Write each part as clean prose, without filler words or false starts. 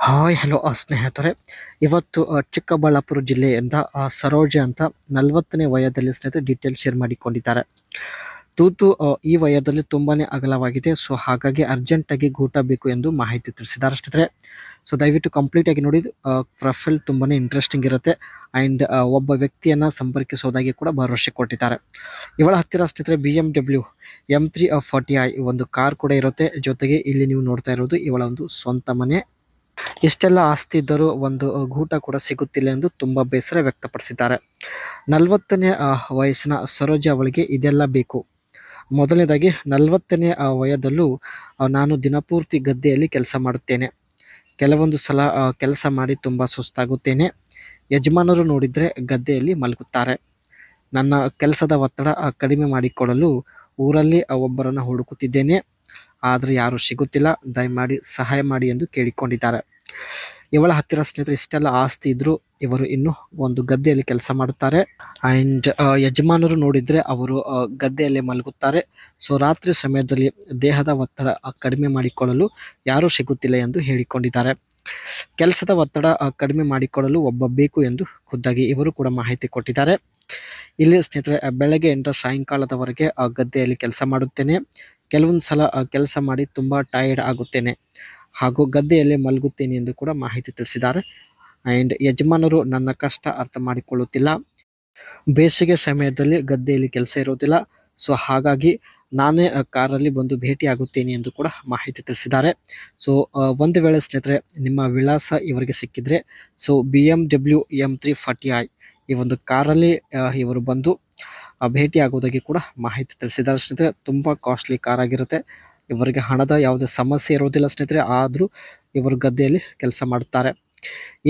Hi hello ಸ್ನೇಹಿತರೆ. ಇವತ್ತು ಚಿಕ್ಕಬಳ್ಳಾಪುರ ಜಿಲ್ಲೆಯಿಂದ ಸರೋಜ ಅಂತ 40ನೇ ವಯದಲ್ಲಿ ಸ್ನೇಹಿತರೆ ಡೀಟೇಲ್ಸ್ ಶೇರ್ ಮಾಡಿಕೊಂಡಿದ್ದಾರೆ. ತೂತು ಈ ವಯದಲ್ಲಿ ತುಂಬಾನೇ ಅಗಲವಾಗಿದೆ. ಸೊ ಹಾಗಾಗಿ ಅರ್ಜೆಂಟಾಗಿ ಗೂಟ ಬೇಕು ಎಂದು ಮಾಹಿತಿ ತಿಳಿಸಿದ್ದಾರೆ ಸ್ನೇಹಿತರೆ. ಸೊ ದಯವಿಟ್ಟು ಕಂಪ್ಲೀಟ್ ಆಗಿ ನೋಡಿ. ಪ್ರೊಫೈಲ್ ತುಂಬಾನೇ ಇಂಟ್ರೆಸ್ಟಿಂಗ್ ಇರುತ್ತೆ. ಆ್ಯಂಡ್ ಒಬ್ಬ ವ್ಯಕ್ತಿಯನ್ನು ಸಂಪರ್ಕಿಸೋದಾಗಿ ಕೂಡ ಭರವಸೆ ಕೊಟ್ಟಿದ್ದಾರೆ. ಇವಳ ಹತ್ತಿರ ಸ್ನೇಹಿತರೆ BMW M340i ಒಂದು ಕಾರ್ ಕೂಡ ಇರುತ್ತೆ. ಜೊತೆಗೆ ಇಲ್ಲಿ ನೀವು ನೋಡ್ತಾ ಇರೋದು ಇವಳ ಒಂದು ಸ್ವಂತ ಮನೆ. ಇಷ್ಟೆಲ್ಲ ಆಸ್ತಿ ಇದ್ದರೂ ಒಂದು ಗೂಟ ಕೂಡ ಸಿಗುತ್ತಿಲ್ಲ ಎಂದು ತುಂಬ ಬೇಸರ ವ್ಯಕ್ತಪಡಿಸಿದ್ದಾರೆ. 40ನೇ ವಯಸ್ಸಿನ ಸರೋಜ ಅವಳಿಗೆ ಇದೆಲ್ಲ ಬೇಕು. ಮೊದಲನೇದಾಗಿ 40ನೇ ವಯದಲ್ಲೂ ನಾನು ದಿನಪೂರ್ತಿ ಗದ್ದೆಯಲ್ಲಿ ಕೆಲಸ ಮಾಡುತ್ತೇನೆ. ಕೆಲವೊಂದು ಸಲ ಕೆಲಸ ಮಾಡಿ ತುಂಬ ಸುಸ್ತಾಗುತ್ತೇನೆ. ಯಜಮಾನರು ನೋಡಿದರೆ ಗದ್ದೆಯಲ್ಲಿ ಮಲಗುತ್ತಾರೆ. ನನ್ನ ಕೆಲಸದ ಒತ್ತಡ ಕಡಿಮೆ ಮಾಡಿಕೊಳ್ಳಲು ಊರಲ್ಲಿ ಒಬ್ಬರನ್ನು ಹುಡುಕುತ್ತಿದ್ದೇನೆ. ಆದರೆ ಯಾರೂ ಸಿಗುತ್ತಿಲ್ಲ. ದಯಮಾಡಿ ಸಹಾಯ ಮಾಡಿ ಎಂದು ಕೇಳಿಕೊಂಡಿದ್ದಾರೆ. ಇವಳ ಹತ್ತಿರ ಸ್ನೇಹಿತರೆ ಇಷ್ಟೆಲ್ಲ ಆಸ್ತಿ ಇದ್ದರೂ ಇವರು ಇನ್ನೂ ಒಂದು ಗದ್ದೆಯಲ್ಲಿ ಕೆಲಸ ಮಾಡುತ್ತಾರೆ. ಆ್ಯಂಡ್ ಯಜಮಾನರು ನೋಡಿದರೆ ಅವರು ಗದ್ದೆಯಲ್ಲೇ ಮಲಗುತ್ತಾರೆ. ಸೊ ರಾತ್ರಿ ಸಮಯದಲ್ಲಿ ದೇಹದ ಒತ್ತಡ ಕಡಿಮೆ ಮಾಡಿಕೊಳ್ಳಲು ಯಾರೂ ಸಿಗುತ್ತಿಲ್ಲ ಎಂದು ಹೇಳಿಕೊಂಡಿದ್ದಾರೆ. ಕೆಲಸದ ಒತ್ತಡ ಕಡಿಮೆ ಮಾಡಿಕೊಳ್ಳಲು ಒಬ್ಬ ಬೇಕು ಎಂದು ಖುದ್ದಾಗಿ ಇವರು ಕೂಡ ಮಾಹಿತಿ ಕೊಟ್ಟಿದ್ದಾರೆ. ಇಲ್ಲಿ ಸ್ನೇಹಿತರೆ ಬೆಳಗ್ಗೆಯಿಂದ ಸಾಯಂಕಾಲದವರೆಗೆ ಗದ್ದೆಯಲ್ಲಿ ಕೆಲಸ ಮಾಡುತ್ತೇನೆ. ಕೆಲವೊಂದು ಸಲ ಕೆಲಸ ಮಾಡಿ ತುಂಬ ಟಯರ್ಡ್ ಆಗುತ್ತೇನೆ ಹಾಗೂ ಗದ್ದೆಯಲ್ಲೇ ಮಲಗುತ್ತೇನೆ ಎಂದು ಕೂಡ ಮಾಹಿತಿ ತಿಳಿಸಿದ್ದಾರೆ. ಆ್ಯಂಡ್ ಯಜಮಾನರು ನನ್ನ ಕಷ್ಟ ಅರ್ಥ ಮಾಡಿಕೊಳ್ಳುತ್ತಿಲ್ಲ. ಬೇಸಿಗೆ ಸಮಯದಲ್ಲಿ ಗದ್ದೆಯಲ್ಲಿ ಕೆಲಸ ಇರೋದಿಲ್ಲ. ಸೊ ಹಾಗಾಗಿ ನಾನೇ ಕಾರಲ್ಲಿ ಬಂದು ಭೇಟಿ ಆಗುತ್ತೇನೆ ಎಂದು ಕೂಡ ಮಾಹಿತಿ ತಿಳಿಸಿದ್ದಾರೆ. ಸೊ ಒಂದು ವೇಳೆ ಸ್ನೇಹಿತರೆ ನಿಮ್ಮ ವಿಳಾಸ ಇವರಿಗೆ ಸಿಕ್ಕಿದರೆ ಸೊ BMW M340i ಈ ಒಂದು ಕಾರಲ್ಲಿ ಇವರು ಬಂದು ಭೇಟಿ ಆಗೋದಾಗಿ ಕೂಡ ಮಾಹಿತಿ ತಿಳಿಸಿದ್ದಾರೆ ಸ್ನೇಹಿತರೆ. ತುಂಬ ಕಾಸ್ಟ್ಲಿ ಕಾರ್ ಆಗಿರುತ್ತೆ. ಇವರಿಗೆ ಹಣದ ಯಾವುದೇ ಸಮಸ್ಯೆ ಇರೋದಿಲ್ಲ ಸ್ನೇಹಿತರೆ. ಆದರೂ ಇವರು ಗದ್ದೆಯಲ್ಲಿ ಕೆಲಸ ಮಾಡುತ್ತಾರೆ.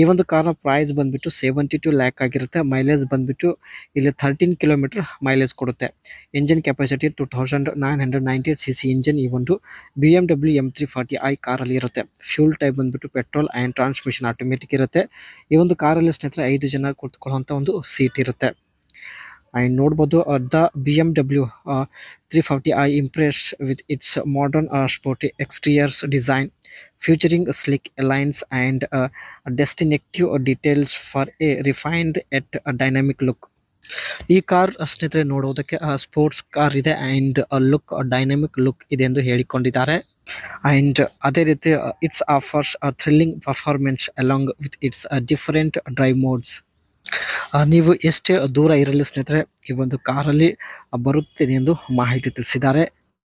ಈ ಒಂದು ಕಾರ್ನ ಪ್ರೈಸ್ ಬಂದುಬಿಟ್ಟು 72 ಲ್ಯಾಕ್ ಆಗಿರುತ್ತೆ. ಮೈಲೇಜ್ ಬಂದುಬಿಟ್ಟು ಇಲ್ಲಿ 13 ಕಿಲೋಮೀಟರ್ ಮೈಲೇಜ್ ಕೊಡುತ್ತೆ. ಇಂಜಿನ್ ಕೆಪಾಸಿಟಿ 2998 cc ಇಂಜಿನ್ ಈ ಒಂದು BMW M340i ಕಾರಲ್ಲಿ ಇರುತ್ತೆ. ಫ್ಯೂಲ್ ಟೈಪ್ ಬಂದುಬಿಟ್ಟು ಪೆಟ್ರೋಲ್ ಆ್ಯಂಡ್ ಟ್ರಾನ್ಸ್ಮಿಷನ್ ಆಟೋಮೆಟಿಕ್ ಇರುತ್ತೆ. ಈ ಒಂದು ಕಾರಲ್ಲಿ ಸ್ನೇಹಿತರೆ 5 ಜನ ಕೂತ್ಕೊಳ್ಳುವಂಥ ಒಂದು ಸೀಟ್ ಇರುತ್ತೆ. ಆ್ಯಂಡ್ ನೋಡ್ಬೋದು the BMW 340i impress with its modern sporty exteriors design featuring sleek lines and distinctive details for a refined yet dynamic look. ಈ ಕಾರ್ ಸ್ನೇಹಿತರೆ ನೋಡೋದಕ್ಕೆ ಸ್ಪೋರ್ಟ್ಸ್ ಕಾರ್ ಇದೆ ಆ್ಯಂಡ್ ಲುಕ್ ಡೈನಾಮಿಕ್ ಲುಕ್ ಇದೆ ಎಂದು ಹೇಳಿಕೊಂಡಿದ್ದಾರೆ. And ಅದೇ ರೀತಿ it's offers thrilling performance along with its different drive modes. ನೀವು ಎಷ್ಟೇ ದೂರ ಇರಲಿ ಸ್ನೇಹಿತರೆ ಈ ಒಂದು ಕಾರಲ್ಲಿ ಬರುತ್ತೇನೆ ಎಂದು ಮಾಹಿತಿ ತಿಳಿಸಿದ್ದಾರೆ.